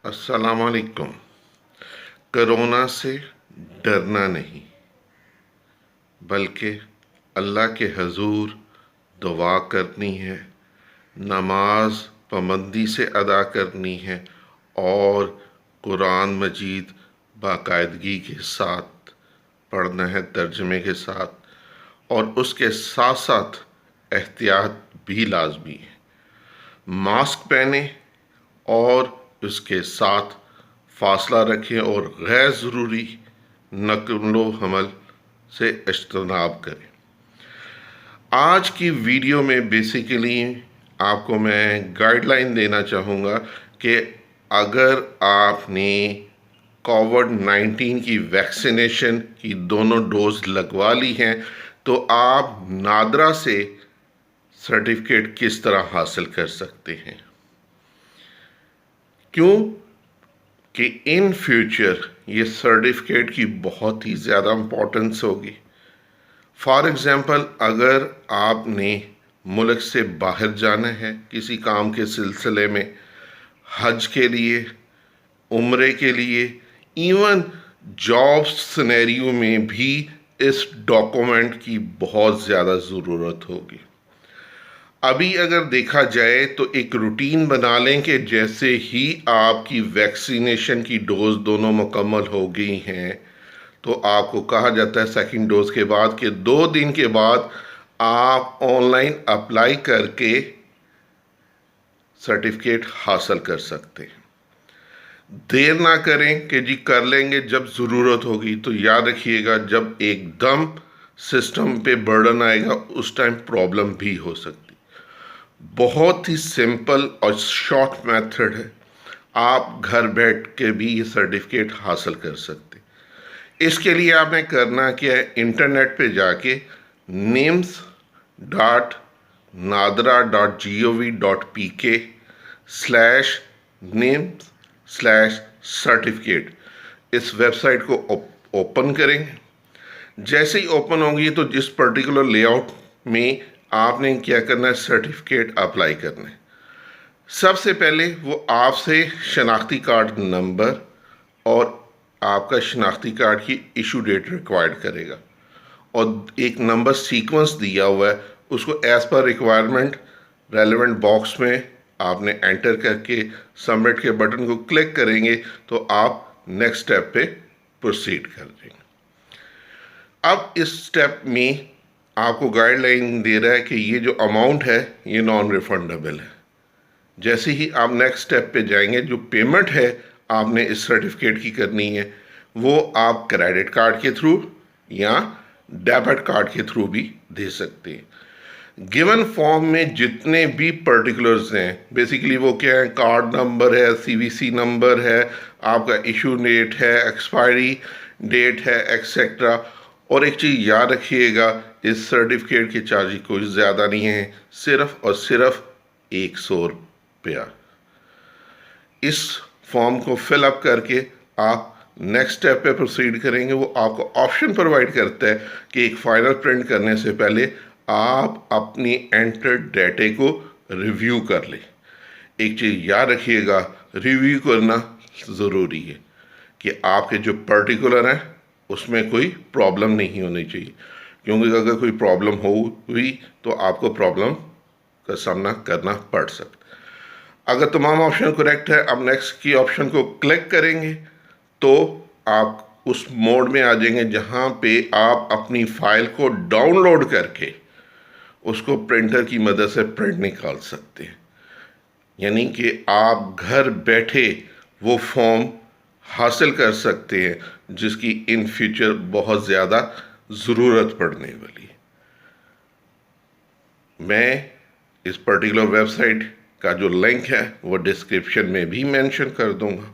अस्सलामुअलैकुम। कोरोना से डरना नहीं बल्कि अल्लाह के हजूर दुआ करनी है, नमाज पाबंदी से अदा करनी है और कुरान मजीद बाकायदगी के साथ पढ़ना है, तर्जमे के साथ, और उसके साथ साथ एहतियात भी लाजमी है। मास्क पहने और उसके साथ फासला रखें और गैर ज़रूरी नक़लो हमल से इज्तनाब करें। आज की वीडियो में बेसिकली आपको मैं गाइडलाइन देना चाहूँगा कि अगर आपने कोविड-19 की वैक्सीनेशन की दोनों डोज लगवा ली हैं तो आप नादरा से सर्टिफिकेट किस तरह हासिल कर सकते हैं। क्यों कि इन फ्यूचर ये सर्टिफिकेट की बहुत ही ज़्यादा इम्पोर्टेंस होगी। फॉर एग्ज़ाम्पल, अगर आपने मुल्क से बाहर जाना है किसी काम के सिलसिले में, हज के लिए, उम्रे के लिए, इवन जॉब सिनेरियो में भी इस डॉक्यूमेंट की बहुत ज़्यादा ज़रूरत होगी। अभी अगर देखा जाए तो एक रूटीन बना लें कि जैसे ही आपकी वैक्सीनेशन की डोज दोनों मुकम्मल हो गई हैं तो आपको कहा जाता है सेकंड डोज के बाद कि 2 दिन के बाद आप ऑनलाइन अप्लाई करके सर्टिफिकेट हासिल कर सकते हैं। देर ना करें कि जी कर लेंगे जब ज़रूरत होगी, तो याद रखिएगा जब एकदम सिस्टम पे बर्डन आएगा उस टाइम प्रॉब्लम भी हो सकती। बहुत ही सिंपल और शॉर्ट मेथड है, आप घर बैठ के भी ये सर्टिफिकेट हासिल कर सकते। इसके लिए आपने करना क्या है, इंटरनेट पे जाके nims.nadra.gov.pk/nims/certificate इस वेबसाइट को ओपन करेंगे। जैसे ही ओपन होगी तो जिस पर्टिकुलर लेआउट में आपने क्या करना है, सर्टिफिकेट अप्लाई करना है। सबसे पहले वो आपसे शनाख्ती कार्ड नंबर और आपका शनाख्ती कार्ड की इशू डेट रिक्वायर्ड करेगा और एक नंबर सीक्वेंस दिया हुआ है, उसको as per requirement relevant box में आपने एंटर करके सबमिट के बटन को क्लिक करेंगे तो आप नेक्स्ट स्टेप पे प्रोसीड कर देंगे। अब इस स्टेप में आपको गाइडलाइन दे रहा है कि ये जो अमाउंट है ये नॉन रिफंडेबल है। जैसे ही आप नेक्स्ट स्टेप पे जाएंगे, जो पेमेंट है आपने इस सर्टिफिकेट की करनी है वो आप क्रेडिट कार्ड के थ्रू या डेबिट कार्ड के थ्रू भी दे सकते हैं। गिवन फॉर्म में जितने भी पर्टिकुलर्स हैं, बेसिकली वो क्या है, कार्ड नंबर है, सीवीसी नंबर है, आपका इशू डेट है, एक्सपायरी डेट है, एक्सेट्रा। और एक चीज़ याद रखिएगा, इस सर्टिफिकेट के चार्ज कोई ज़्यादा नहीं है, सिर्फ और सिर्फ 100 रुपया। इस फॉर्म को फिल अप करके आप नेक्स्ट स्टेप पे प्रोसीड करेंगे। वो आपको ऑप्शन प्रोवाइड करता है कि एक फाइनल प्रिंट करने से पहले आप अपनी एंटर्ड डेटे को रिव्यू कर लें। एक चीज़ याद रखिएगा, रिव्यू करना ज़रूरी है कि आपके जो पर्टिकुलर हैं उसमें कोई प्रॉब्लम नहीं होनी चाहिए, क्योंकि अगर कोई प्रॉब्लम हुई तो आपको प्रॉब्लम का सामना करना पड़ सकता है। अगर तमाम ऑप्शन करेक्ट है, अब नेक्स्ट की ऑप्शन को क्लिक करेंगे तो आप उस मोड में आ जाएंगे जहां पे आप अपनी फाइल को डाउनलोड करके उसको प्रिंटर की मदद से प्रिंट निकाल सकते हैं। यानी कि आप घर बैठे वो फॉर्म हासिल कर सकते हैं जिसकी इन फ्यूचर बहुत ज़्यादा ज़रूरत पड़ने वाली है। मैं इस पर्टिकुलर वेबसाइट का जो लिंक है वो डिस्क्रिप्शन में भी मेंशन कर दूंगा।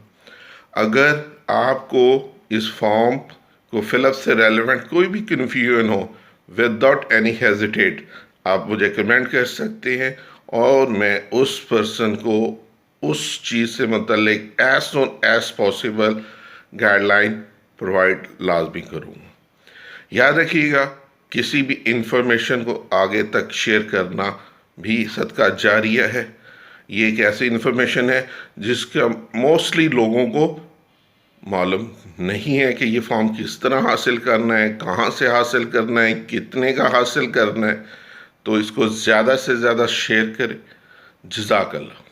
अगर आपको इस फॉर्म को फिलअप से रेलेवेंट कोई भी कन्फ्यूजन हो, विदाउट एनी हेजिटेट आप मुझे कमेंट कर सकते हैं और मैं उस पर्सन को उस चीज़ से मतलब as soon as possible guideline provide लाजमी करूँगा। याद रखिएगा, किसी भी इंफॉर्मेशन को आगे तक शेयर करना भी सदका जारिया है। ये एक ऐसी इन्फॉर्मेशन है जिसका मोस्टली लोगों को मालूम नहीं है कि ये फॉर्म किस तरह हासिल करना है, कहाँ से हासिल करना है, कितने का हासिल करना है। तो इसको ज़्यादा से ज़्यादा शेयर करें। जज़ाकल्लाह।